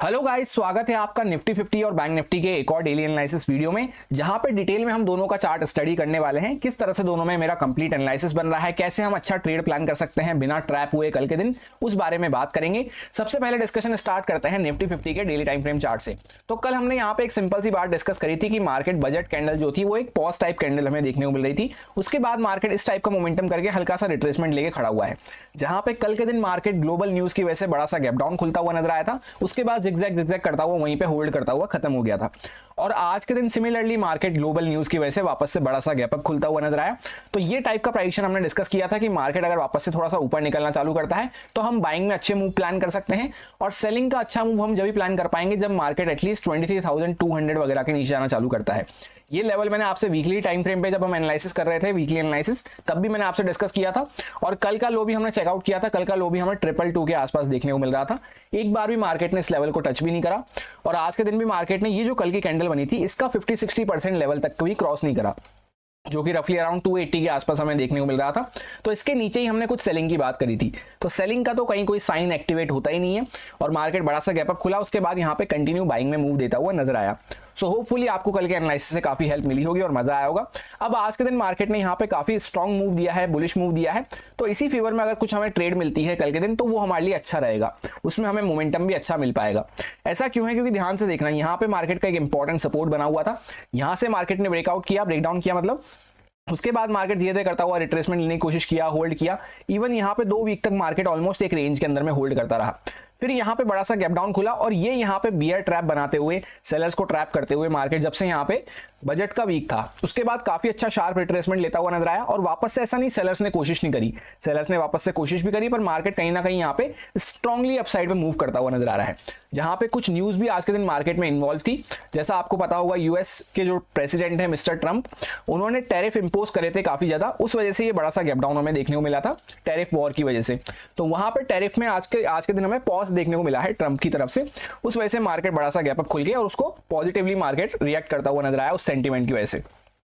Hello guys, स्वागत है आपका निफ्टी 50 और बैंक निफ्टी के एक और डेली एनालिसिस वीडियो में, जहां पे डिटेल में हम दोनों का चार्ट स्टडी करने वाले हैं। किस तरह से दोनों में मेरा कंप्लीट एनालिसिस बन रहा है, कैसे हम अच्छा ट्रेड प्लान कर सकते हैं बिना ट्रैप हुए कल के दिन, उस बारे में बात करेंगे। सबसे पहले डिस्कशन स्टार्ट करते हैं निफ्टी 50 के डेली टाइम फ्रेम चार्ट से। तो कल हमने यहाँ पे एक सिंपल सी बात डिस्कस करी थी कि मार्केट बजट कैंडल जो थी वो एक पॉज टाइप कैंडल हमें देखने को मिल रही थी। उसके बाद मार्केट इस टाइप का मोमेंटम करके हल्का सा रिट्रेसमेंट लेके खड़ा हुआ है, जहां पे कल के दिन मार्केट ग्लोबल न्यूज की वजह से बड़ा सा गैप डाउन खुलता हुआ नजर आया था। उसके बाद जिगजैग करता हुआ वहीं पे होल्ड करता हुआ खत्म हो गया था। और आज के दिन सिमिलरली मार्केट ग्लोबल न्यूज की वजह से वापस से बड़ा सा गैप अप खुलता हुआ नजर आया। तो ये टाइप का प्राइडिक्शन हमने डिस्कस किया था कि मार्केट अगर वापस से थोड़ा सा ऊपर निकलना चालू करता है तो हम बाइंग में अच्छे मूव प्लान कर सकते हैं, और सेलिंग का अच्छा मूव हम जब भी प्लान कर पाएंगे जब मार्केट एटलीस्ट 23,200 वगैरह के नीचे आना चालू करता है। ये लेवल मैंने आपसे वीकली टाइम फ्रेम पे जब हम एनालिसिस कर रहे थे, वीकली एनालिसिस, तब भी मैंने आपसे डिस्कस किया था। और कल का लो भी हमने चेकआउट किया था। कल का लो भी हमें 222 के आसपास देखने को मिल रहा था। एक बार भी मार्केट ने इस लेवल को टच भी नहीं करा, और आज के दिन भी मार्केट ने ये जो कल की कैंडल बनी थी इसका 50-60% लेवल तक भी क्रॉस नहीं करा, जो कि रफली अराउंड 280 के आसपास हमें देखने को मिल रहा था। तो इसके नीचे ही हमने कुछ सेलिंग की बात करी थी। तो सेलिंग का तो कहीं कोई साइन एक्टिवेट होता ही नहीं है, और मार्केट बड़ा सा गैप अप खुला, उसके बाद यहाँ पे कंटिन्यू बाइंग में मूव देता हुआ नजर आया। सो होपफुली आपको कल के एनालिसिस से काफी हेल्प मिली होगी और मजा आया होगा। अब आज के दिन मार्केट ने यहाँ पे काफी स्ट्रॉन्ग मूव दिया है, बुलिश मूव दिया है। तो इसी फेवर में अगर कुछ हमें ट्रेड मिलती है कल के दिन तो वो हमारे लिए अच्छा रहेगा, उसमें हमें मोमेंटम भी अच्छा मिल पाएगा। ऐसा क्यों है? क्योंकि ध्यान से देखना, यहाँ पे मार्केट का एक इंपॉर्टेंट सपोर्ट बना हुआ था। यहाँ से मार्केट ने ब्रेकआउट किया, ब्रेकडाउन किया, मतलब उसके बाद मार्केट धीरे धीरे करता हुआ रिट्रेसमेंट लेने की कोशिश किया, होल्ड किया। इवन यहाँ पे 2 वीक तक मार्केट ऑलमोस्ट एक रेंज के अंदर में होल्ड करता रहा। फिर यहाँ पे बड़ा सा गैप डाउन खुला, और ये यहाँ पे बियर ट्रैप बनाते हुए, सेलर्स को ट्रैप करते हुए मार्केट जब से यहाँ पे बजट का वीक था, उसके बाद काफी अच्छा शार्प रिट्रेसमेंट लेता हुआ नजर आया। और वापस से ऐसा नहीं सेलर्स ने कोशिश नहीं करी, सेलर्स ने वापस से कोशिश भी करी, पर मार्केट कहीं ना कहीं यहाँ पे स्ट्रांगली अपसाइड पे मूव करता हुआ नजर आ रहा है। जहां पे कुछ न्यूज भी आज के दिन मार्केट में इन्वॉल्व थी। जैसा आपको पता होगा, यूएस के जो प्रेसिडेंट है मिस्टर ट्रंप, उन्होंने टैरिफ इंपोज करे थे काफी ज्यादा, उस वजह से ये बड़ा सा गैप डाउन हमें देखने को मिला था टैरिफ वॉर की वजह से। तो वहां पे टैरिफ में आज के दिन हमें पॉज देखने को मिला है ट्रंप की तरफ से। उस वजह से मार्केट बड़ा सा गैप अप खुल गया, और उसको पॉजिटिवली मार्केट रिएक्ट करता हुआ नजर आया उस सेंटीमेंट की वजह से।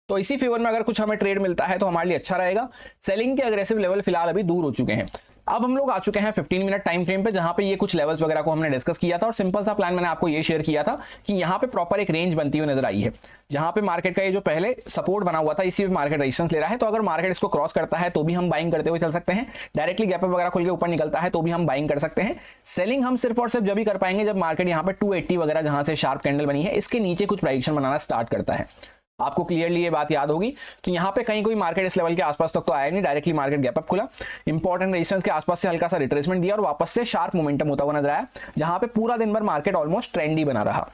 तो इसी फेवर में अगर कुछ हमें ट्रेड मिलता है तो हमारे लिए अच्छा रहेगा। सेलिंग के अग्रेसिव लेवल फिलहाल अभी दूर हो चुके हैं। अब हम लोग आ चुके हैं 15 मिनट टाइम फ्रेम पे, जहां पे ये कुछ लेवल्स वगैरह को हमने डिस्कस किया था, और सिंपल सा प्लान मैंने आपको ये शेयर किया था कि यहाँ पे प्रॉपर एक रेंज बनती हुई नजर आई है, जहां पे मार्केट का ये जो पहले सपोर्ट बना हुआ था इसी पे मार्केट रेजिस्टेंस ले रहा है। तो अगर मार्केट इसको क्रॉस करता है तो भी हम बाइंग करते हुए चल सकते हैं, डायरेक्टली गैप अप वगैरह खुल के ऊपर निकलता है तो भी हम बाइंग कर सकते हैं। सेलिंग हम सिर्फ और सिर्फ जब भी कर पाएंगे जब मार्केट यहाँ पे 280 वगैरह जहां से शार्प कैंडल बनी है इसके नीचे कुछ प्राइडिक्शन बनाना स्टार्ट करता है। आपको क्लियरली ये बात याद होगी। तो यहाँ पे कहीं कोई मार्केट इस लेवल के आसपास तक तो आया नहीं, डायरेक्टली मार्केट गैप अप खुला, इंपॉर्टेंट रेजिस्टेंस के आसपास से हल्का सा रिट्रेसमेंट दिया, और वापस से शार्प मोमेंटम होता हुआ नजर आया, जहां पे पूरा दिन भर मार्केट ऑलमोस्ट ट्रेंडी बना रहा।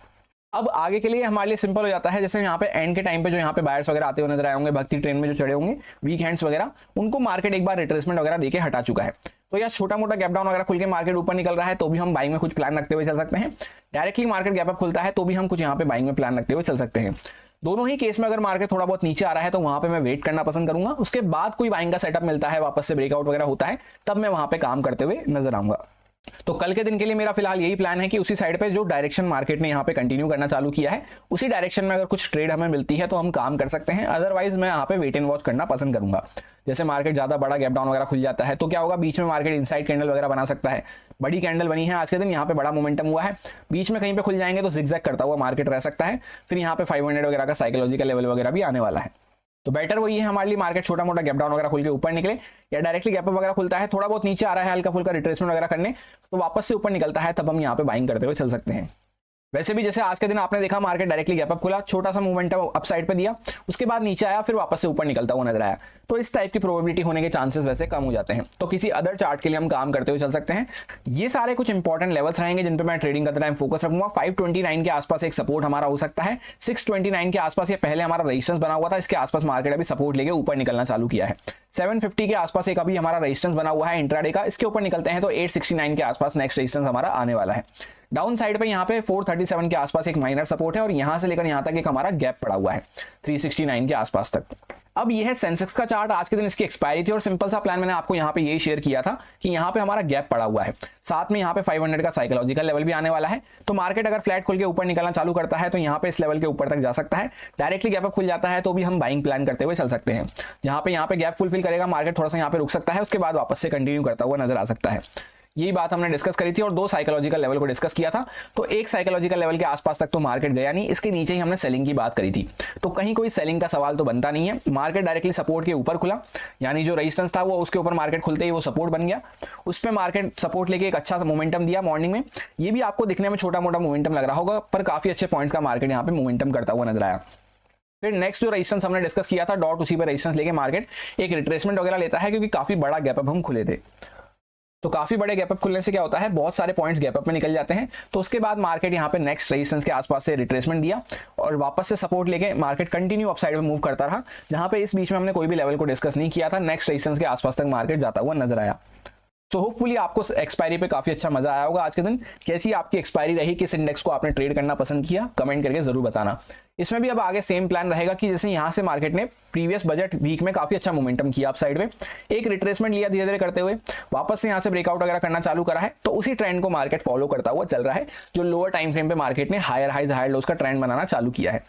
अब आगे के लिए हमारे लिए सिंपल हो जाता है, जैसे यहाँ पे एंड के टाइम पे जो यहाँ पे बायर्स वगैरह आते हुए नजर आए होंगे, भक्ति ट्रेन में जो चढ़े होंगे वीक हैंड्स वगैरह, उनको मार्केट एक बार रिट्रेसमेंट वगैरह देके हटा चुका है। तो यार छोटा मोटा गैप डाउन वगैरह खुल के मार्केट ऊपर निकल रहा है तो भी हम बाइंग में कुछ प्लान रखते हुए चल सकते हैं। डायरेक्टली मार्केट गैप अप खुलता है तो भी हम कुछ यहाँ पे बाइंग में प्लान रखते हुए चल सकते हैं। दोनों ही केस में अगर मार्केट थोड़ा बहुत नीचे आ रहा है तो वहां पे मैं वेट करना पसंद करूंगा। उसके बाद कोई बाइंग का सेटअप मिलता है, वापस से ब्रेकआउट वगैरह होता है, तब मैं वहां पे काम करते हुए नजर आऊंगा। तो कल के दिन के लिए मेरा फिलहाल यही प्लान है कि उसी साइड पे जो डायरेक्शन मार्केट ने यहाँ पे कंटिन्यू करना चालू किया है, उसी डायरेक्शन में अगर कुछ ट्रेड हमें मिलती है तो हम काम कर सकते हैं। अदरवाइज मैं यहाँ पे वेट एंड वॉच करना पसंद करूंगा। जैसे मार्केट ज्यादा बड़ा गैप डाउन वगैरह खुल जाता है तो क्या होगा, बीच में मार्केट इनसाइड कैंडल वगैरह बना सकता है। बड़ी कैंडल बनी है आज के दिन, यहाँ पे बड़ा मोमेंटम हुआ है, बीच में कहीं पे खुल जाएंगे तो जिगजैग करता हुआ मार्केट रह सकता है। फिर यहाँ पे 500 वगैरह का साइकोलॉजिकल लेवल वगैरह भी आने वाला है। तो बेटर वही है हमारे लिए, मार्केट छोटा मोटा गैप डाउन वगैरह खुल के ऊपर निकले, या डायरेक्टली गैप अप वगैरह खुलता है, थोड़ा बहुत नीचे आ रहा है हल्का फुल्का रिट्रेसमेंट वगैरह करने, तो वापस से ऊपर निकलता है, तब हम यहाँ पे बाइंग करते हुए चल सकते हैं। वैसे भी जैसे आज के दिन आपने देखा मार्केट डायरेक्टली गैप अप खुला, छोटा सा मूवमेंटम अपसाइड पे दिया, उसके बाद नीचे आया, फिर वापस से ऊपर निकलता हुआ नजर आया। तो इस टाइप की प्रोबेबिलिटी होने के चांसेस वैसे कम हो जाते हैं। तो किसी अदर चार्ट के लिए हम काम करते हुए चल सकते हैं। ये सारे कुछ इंपॉर्टेंट लेवल्स रहेंगे जिन पे मैं ट्रेडिंग करते टाइम फोकस रखूंगा। 529 के आसपास एक सपोर्ट हमारा हो सकता है, 629 के आसपास ये पहले हमारा रेजिस्टेंस बना हुआ था, इसके आसपास मार्केट अभी सपोर्ट लेके ऊपर निकलना चालू किया है। 750 के आसपास एक अभी हमारा रेजिस्टेंस बना हुआ है इंट्राडे का, इसके ऊपर निकलते हैं तो 869 के आसपास नेक्स्ट रेजिस्टेंस हमारा आने वाला है। डाउन साइड पे यहाँ पे 437 के आसपास एक माइनर सपोर्ट है, और यहां से लेकर यहां तक एक हमारा गैप पड़ा हुआ है 369 के आसपास तक। अब यह है सेंसेक्स का चार्ट, आज के दिन इसकी एक्सपायरी थी, और सिंपल सा प्लान मैंने आपको यहाँ पे यही शेयर किया था कि यहाँ पे हमारा गैप पड़ा हुआ है, साथ में यहाँ पे 500 का साइकोलॉजिकल लेवल भी आने वाला है। तो मार्केट अगर फ्लैट खुल के ऊपर निकलना चालू करता है तो यहाँ पे इस लेवल के ऊपर तक जा सकता है, डायरेक्टली गैप अप खुल जाता है तो भी हम बाइंग प्लान करते हुए चल सकते हैं। यहाँ पे गैप फुलफिल करेगा, मार्केट थोड़ा सा यहाँ पे रुक सकता है, उसके बाद वापस से कंटिन्यू करता हुआ नजर आ सकता है। यही बात हमने डिस्कस करी थी और दो साइकोलॉजिकल लेवल को डिस्कस किया था। तो एक साइकोलॉजिकल लेवल के आसपास तक तो मार्केट गया नहीं, इसके नीचे ही हमने सेलिंग की बात करी थी। तो कहीं कोई सेलिंग का सवाल तो बनता नहीं है। मार्केट डायरेक्टली सपोर्ट के ऊपर खुला, यानी जो रेजिस्टेंस था वो उसके ऊपर मार्केट खुलते ही वो सपोर्ट बन गया। उस पर मार्केट सपोर्ट लेके एक अच्छा मोमेंटम दिया मॉर्निंग में। ये भी आपको दिखने में छोटा मोटा मोमेंटम लग रहा होगा, पर काफी अच्छे पॉइंट्स का मार्केट यहाँ पे मोमेंटम करता हुआ नजर आया। फिर नेक्स्ट जो रेजिस्टेंस हमने डिस्कस किया था डॉट, उसी पर रेजिस्टेंस लेके मार्केट एक रिट्रेसमेंट वगैरह लेता है, क्योंकि काफी बड़ा गैप अप हम खुले थे। तो काफी बड़े गैप अप खुलने से क्या होता है, बहुत सारे पॉइंट्स गैप अप में निकल जाते हैं। तो उसके बाद मार्केट यहाँ पे नेक्स्ट रेजिस्टेंस के आसपास से रिट्रेसमेंट दिया और वापस से सपोर्ट लेके मार्केट कंटिन्यू अपसाइड में मूव करता रहा, जहां पे इस बीच में हमने कोई भी लेवल को डिस्कस नहीं किया था। नेक्स्ट रेजिस्टेंस के आसपास तक मार्केट जाता हुआ नजर आया। सो होपफुली आपको एक्सपायरी पे काफी अच्छा मजा आया होगा आज के दिन। कैसी आपकी एक्सपायरी रही, किस इंडेक्स को आपने ट्रेड करना पसंद किया, कमेंट करके जरूर बताना। इसमें भी अब आगे सेम प्लान रहेगा कि जैसे यहाँ से मार्केट ने प्रीवियस बजट वीक में काफी अच्छा मोमेंटम किया, अप साइड में एक रिट्रेसमेंट लिया धीरे धीरे करते हुए, वापस से यहाँ से ब्रेकआउट वगैरह करना चालू करा है। तो उसी ट्रेंड को मार्केट फॉलो करता हुआ चल रहा है, जो लोअर टाइम फ्रेम पे मार्केट ने हायर हाइज हायर लोज का ट्रेंड बनाना चालू किया है।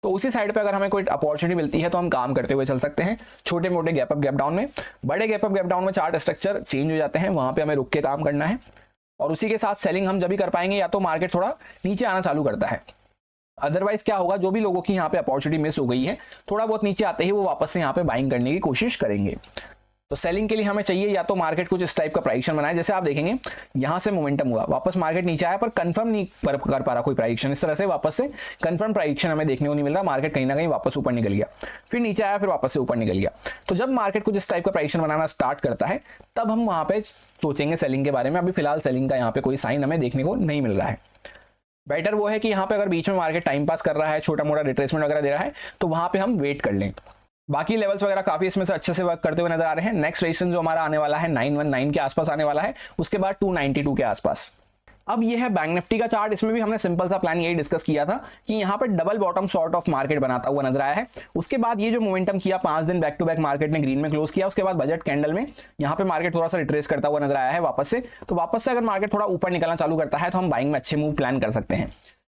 तो उसी साइड पे अगर हमें कोई अपॉर्चुनिटी मिलती है तो हम काम करते हुए चल सकते हैं। छोटे मोटे गैप अप गैप डाउन में, बड़े गैप अप गैप डाउन में चार्ट स्ट्रक्चर चेंज हो जाते हैं, वहां पे हमें रुक के काम करना है। और उसी के साथ सेलिंग हम जब भी कर पाएंगे या तो मार्केट थोड़ा नीचे आना चालू करता है, अदरवाइज क्या होगा, जो भी लोगों की यहाँ पे अपॉर्चुनिटी मिस हो गई है थोड़ा बहुत नीचे आते ही वो वापस से यहाँ पे बाइंग करने की कोशिश करेंगे। तो सेलिंग के लिए हमें चाहिए या तो मार्केट कुछ इस टाइप का प्राइडिक्शन बनाए, जैसे आप देखेंगे यहाँ से मोमेंटम हुआ, वापस मार्केट नीचे आया पर कंफर्म नहीं कर पा रहा कोई प्राइडिक्शन, इस तरह से वापस से कंफर्म प्राइडिक्शन हमें देखने को नहीं मिल रहा, मार्केट कहीं ना कहीं वापस ऊपर निकल गया, फिर नीचे आया, फिर वापस से ऊपर निकल गया। तो जब मार्केट कुछ इस टाइप का प्राइडिक्शन बनाना स्टार्ट करता है तब हम वहां पे सोचेंगे सेलिंग के बारे में। अभी फिलहाल सेलिंग का यहाँ पे कोई साइन हमें देखने को नहीं मिल रहा है। बेटर वो है कि यहाँ पे अगर बीच में मार्केट टाइम पास कर रहा है, छोटा मोटा रिट्रेसमेंट वगैरह दे रहा है, तो वहां पे हम वेट कर लें। बाकी लेवल्स वगैरह काफी इसमें से अच्छे से वर्क करते हुए नजर आ रहे हैं। नेक्स्ट रेजिस्टेंस जो हमारा आने वाला है 919 के आसपास आने वाला है, उसके बाद 292 के आसपास। अब ये है बैंक निफ्टी का चार्ट। इसमें भी हमने सिंपल सा प्लान यही डिस्कस किया था कि यहाँ पे double bottom sort of market बनाता हुआ नजर आया है। उसके बाद ये जो मोमेंटम किया 5 दिन बैक टू बैक मार्केट ने ग्रीन में क्लोज किया, उसके बाद बजट कैंडल में यहाँ पे मार्केट थोड़ा सा रिट्रेस करता हुआ नजर आया है वापस से। तो वापस से अगर मार्केट थोड़ा ऊपर निकलना चालू करता है तो हम बाइंग में अच्छे मूव प्लान कर सकते हैं।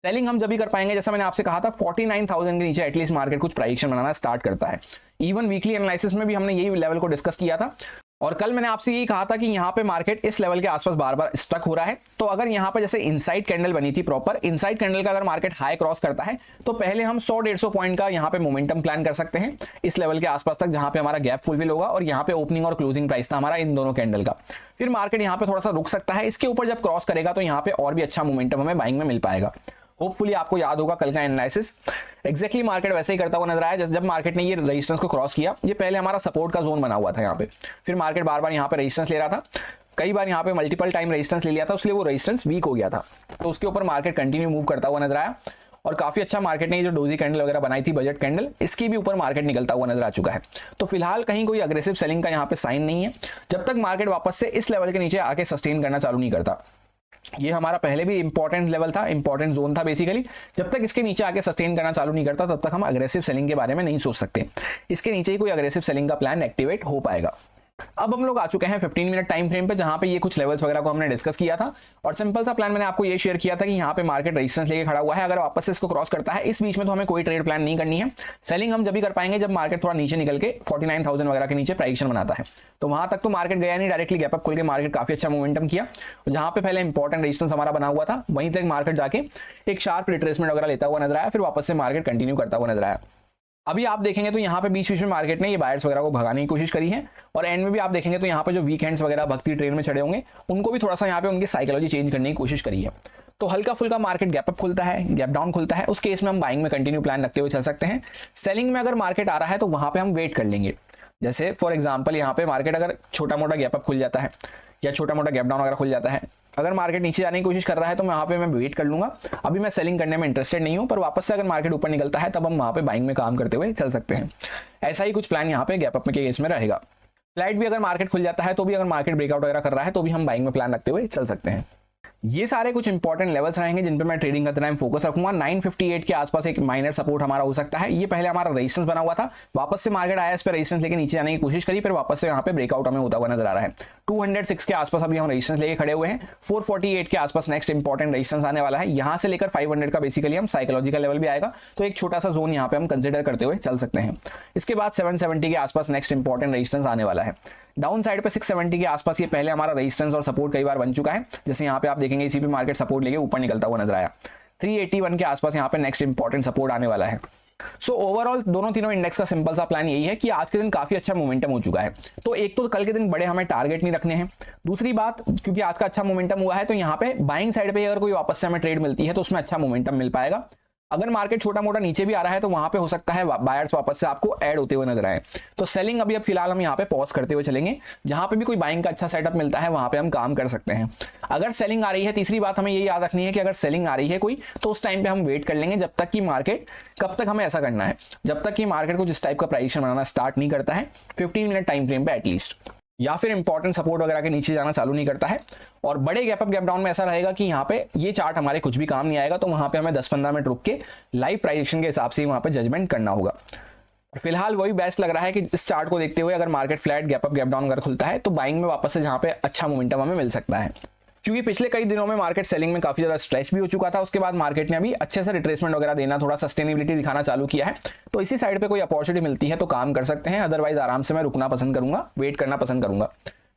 सेलिंग हम जब भी कर पाएंगे, जैसा मैंने आपसे कहा था 49,000 के नीचे एटलीस्ट मार्केट कुछ प्राइडिक्शन बनाना स्टार्ट करता है। इवन वीकली एनालिसिस में भी हमने यही लेवल को डिस्कस किया था और कल मैंने आपसे यही कहा था कि यहाँ पे मार्केट इस लेवल के आसपास बार बार स्टक हो रहा है। तो अगर यहाँ पे जैसे इनसाइड कैंडल बनी थी, प्रॉपर इनसाइड कैंडल का अगर मार्केट हाई क्रॉस करता है तो पहले हम 100-150 पॉइंट का यहाँ पे मोमेंटम प्लान कर सकते हैं इस लेवल के आसपास तक, जहाँ पे हमारा गैप फुलफिल होगा और यहाँ पे ओपनिंग और क्लोजिंग प्राइस था हमारा इन दोनों कैंडल का। फिर मार्केट यहाँ पे थोड़ा सा रुक सकता है, इसके ऊपर जब क्रॉस करेगा तो यहाँ पे और भी अच्छा मोमेंटम हमें बाइंग में मिल पाएगा। होपफुली आपको याद होगा कल का एनालिसिस, एग्जैक्टली मार्केट वैसे ही करता हुआ नजर आया। जब मार्केट ने ये रेजिस्टेंस को क्रॉस किया, ये पहले हमारा सपोर्ट का जोन बना हुआ था यहाँ पे, फिर मार्केट बार बार यहाँ पे रेजिस्टेंस ले रहा था, कई बार यहाँ पे मल्टीपल टाइम रेजिस्टेंस ले लिया था, इसलिए वो रेजिस्टेंस वीक हो गया था। तो उसके ऊपर मार्केट कंटिन्यू मूव करता हुआ नजर आया और काफी अच्छा मार्केट ने जो डोजी कैंडल वगैरह बनाई थी, बजट कैंडल, इसकी भी ऊपर मार्केट निकलता हुआ नजर आ चुका है। तो फिलहाल कहीं कोई अग्रेसिव सेलिंग का यहाँ पे साइन नहीं है, जब तक मार्केट वापस से इस लेवल के नीचे आके सस्टेन करना चालू नहीं करता। ये हमारा पहले भी इंपॉर्टेंट लेवल था, इंपॉर्टेंट जोन था बेसिकली। जब तक इसके नीचे आके सस्टेन करना चालू नहीं करता तब तक हम अग्रेसिव सेलिंग के बारे में नहीं सोच सकते। इसके नीचे ही कोई अग्रेसिव सेलिंग का प्लान एक्टिवेट हो पाएगा। अब हम लोग आ चुके हैं 15 मिनट टाइम फ्रेम पे, जहां पे ये कुछ लेवल्स वगैरह को हमने डिस्कस किया था और सिंपल सा प्लान मैंने आपको ये शेयर किया था कि यहाँ पे मार्केट रेजिस्टेंस लेके खड़ा हुआ है, अगर वापस से इसको क्रॉस करता है इस बीच में तो हमें कोई ट्रेड प्लान नहीं करनी है। सेलिंग हम जब भी कर पाएंगे जब मार्केट थोड़ा नीचे निकल के 49,000 वगैरह के नीचे प्राइडिक्शन बनाता है। तो वहां तक तो मार्केट गया नहीं, डायरेक्टली गैप अप खुल के मार्केट काफी अच्छा मोमेंटम किया। जहां पे पहले इंपॉर्टेंट रेजिस्टेंस हमारा बना हुआ था वहीं तक मार्केट जाके एक शार्प रिट्रेसमेंट वगैरह लेता हुआ नजर आया, फिर वापस से मार्केट कंटिन्यू करता हुआ नजर आया। अभी आप देखेंगे तो यहाँ पे बीच बीच में मार्केट ने ये बायर्स वगैरह को भगाने की कोशिश करी है और एंड में भी आप देखेंगे तो यहाँ पे जो वीक हैंड्स वगैरह भक्ति ट्रेड में चढ़े होंगे उनको भी थोड़ा सा यहाँ पे उनकी साइकोलॉजी चेंज करने की कोशिश करी है। तो हल्का फुल्का मार्केट गैप अप खुलता है, गैप डाउन खुलता है, उस केस में हम बाइंग में कंटिन्यू प्लान रखते हुए चल सकते हैं। सेलिंग में अगर मार्केट आ रहा है तो वहां पे हम वेट कर लेंगे। जैसे फॉर एग्जाम्पल यहाँ पे मार्केट अगर छोटा मोटा गैप अप खुल जाता है या छोटा मोटा गैप डाउन वगैरह खुल जाता है, अगर मार्केट नीचे जाने की कोशिश कर रहा है तो वहाँ पे मैं वेट कर लूंगा। अभी मैं सेलिंग करने में इंटरेस्टेड नहीं हूँ, पर वापस से अगर मार्केट ऊपर निकलता है तब हम वहाँ पे बाइंग में काम करते हुए चल सकते हैं। ऐसा ही कुछ प्लान यहाँ पे गैप अप के केस में रहेगा। फ्लैट भी अगर मार्केट खुल जाता है तो भी अगर मार्केट ब्रेकआउट वगैरह कर रहा है तो भी हम बाइंग में प्लान रखते हुए चल सकते हैं। ये सारे कुछ इंपॉर्टेंट लेवल्स रहेंगे जिन पे मैं ट्रेडिंग करते टाइम फोकस रखूंगा। 958 के आसपास एक माइनर सपोर्ट हमारा हो सकता है। ये पहले हमारा रेजिस्टेंस बना हुआ था, वापस से मार्केट आया, इस पर रेजिस्टेंस लेके नीचे जाने की कोशिश करी, फिर वापस से यहाँ पे ब्रेकआउट हमें होता हुआ नजर आ रहा है। 206 के आसपास अभी हम रेजिस्टेंस लेके खड़े हुए हैं। 448 के आसपास नेक्स्ट इंपॉर्टेंट रेजिस्टेंस आने वाला है। यहाँ से लेकर 500 का बेसिकली हम साइकोलॉजिकल लेवल भी आएगा, तो एक छोटा सा जोन यहाँ पे हम कंसिडर करते हुए चल सकते हैं। इसके बाद 770 के आसपास नेक्स्ट इंपॉर्टेंट रेजिस्टेंस आने वाला है। डाउन साइड पे 670 के आसपास ये पहले हमारा रेजिस्टेंस और सपोर्ट कई बार बन चुका है, जैसे यहाँ पे आप देखेंगे इसी पे मार्केट सपोर्ट लेके ऊपर निकलता हुआ नजर आया। 381 के आसपास यहाँ पे नेक्स्ट इंपॉर्टेंट सपोर्ट आने वाला है। सो ओवरऑल दोनों तीनों इंडेक्स का सिंपल सा प्लान यही है कि आज के दिन काफी अच्छा मोमेंटम हो चुका है, तो एक तो कल के दिन बड़े हमें टारगेट नहीं रखने हैं। दूसरी बात, क्योंकि आज का अच्छा मोमेंटम हुआ है तो यहाँ पे बाइंग साइड पे अगर कोई वापस से हमें ट्रेड मिलती है तो उसमें अच्छा मोमेंटम मिल पाएगा। अगर मार्केट छोटा मोटा नीचे भी आ रहा है तो वहां पे हो सकता है बायर्स वापस से आपको ऐड होते हुए नजर आए। तो सेलिंग अभी अब फिलहाल हम यहाँ पे पॉज करते हुए चलेंगे। जहां पे भी कोई बाइंग का अच्छा सेटअप मिलता है वहां पे हम काम कर सकते हैं। अगर सेलिंग आ रही है, तीसरी बात हमें ये याद रखनी है कि अगर सेलिंग आ रही है कोई तो उस टाइम पे हम वेट कर लेंगे जब तक कि मार्केट, कब तक हमें ऐसा करना है, जब तक कि मार्केट कुछ इस टाइप का प्राइस बनाना स्टार्ट नहीं करता है 15 मिनट टाइम फ्रेम पे एटलीस्ट, या फिर इंपॉर्टेंट सपोर्ट वगैरह के नीचे जाना चालू नहीं करता है। और बड़े गैप अप गैप डाउन में ऐसा रहेगा कि यहाँ पे ये चार्ट हमारे कुछ भी काम नहीं आएगा, तो वहां पे हमें 10-15 मिनट रुक के लाइव प्राइस के हिसाब से वहां पे जजमेंट करना होगा। फिलहाल वही बेस्ट लग रहा है कि इस चार्ट को देखते हुए अगर market flat gap up gap down अगर खुलता है तो बाइंग में वापस से जहाँ पे अच्छा मोमेंटम हमें मिल सकता है, क्योंकि पिछले कई दिनों में मार्केट सेलिंग में काफी ज्यादा स्ट्रेच भी हो चुका था। उसके बाद मार्केट ने अभी अच्छे से रिट्रेसमेंट वगैरह देना, थोड़ा सस्टेनेबिलिटी दिखाना चालू किया है, तो इसी साइड पे कोई अपॉर्चुनिटी मिलती है तो काम कर सकते हैं। अदरवाइज आराम से मैं रुकना पसंद करूंगा, वेट करना पसंद करूंगा।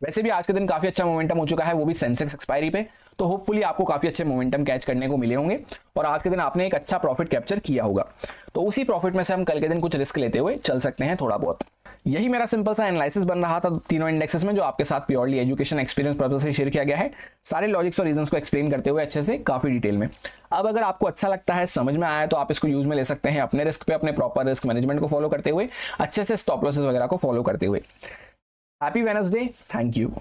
वैसे भी आज के दिन काफी अच्छा मोमेंटम हो चुका है, वो भी सेंसेक्स एक्सपायरी पे, तो होपफुली आपको काफी अच्छे मोमेंटम कैच करने को मिले होंगे और आज के दिन आपने एक अच्छा प्रॉफिट कैप्चर किया होगा। तो उसी प्रॉफिट में से हम कल के दिन कुछ रिस्क लेते हुए चल सकते हैं थोड़ा बहुत। यही मेरा सिंपल सा एनालिसिस बन रहा था तीनों इंडेक्सेस में, जो आपके साथ प्योरली एजुकेशन एक्सपीरियंस पर्पस से शेयर किया गया है, सारे लॉजिक्स और रीजंस को एक्सप्लेन करते हुए अच्छे से काफी डिटेल में। अब अगर आपको अच्छा लगता है, समझ में आया, तो आप इसको यूज में ले सकते हैं अपने रिस्क पे, अपने प्रॉपर रिस्क मैनेजमेंट को फॉलो करते हुए, अच्छे से स्टॉप लॉसेस वगैरह को फॉलो करते हुए। Happy Wednesday, thank you.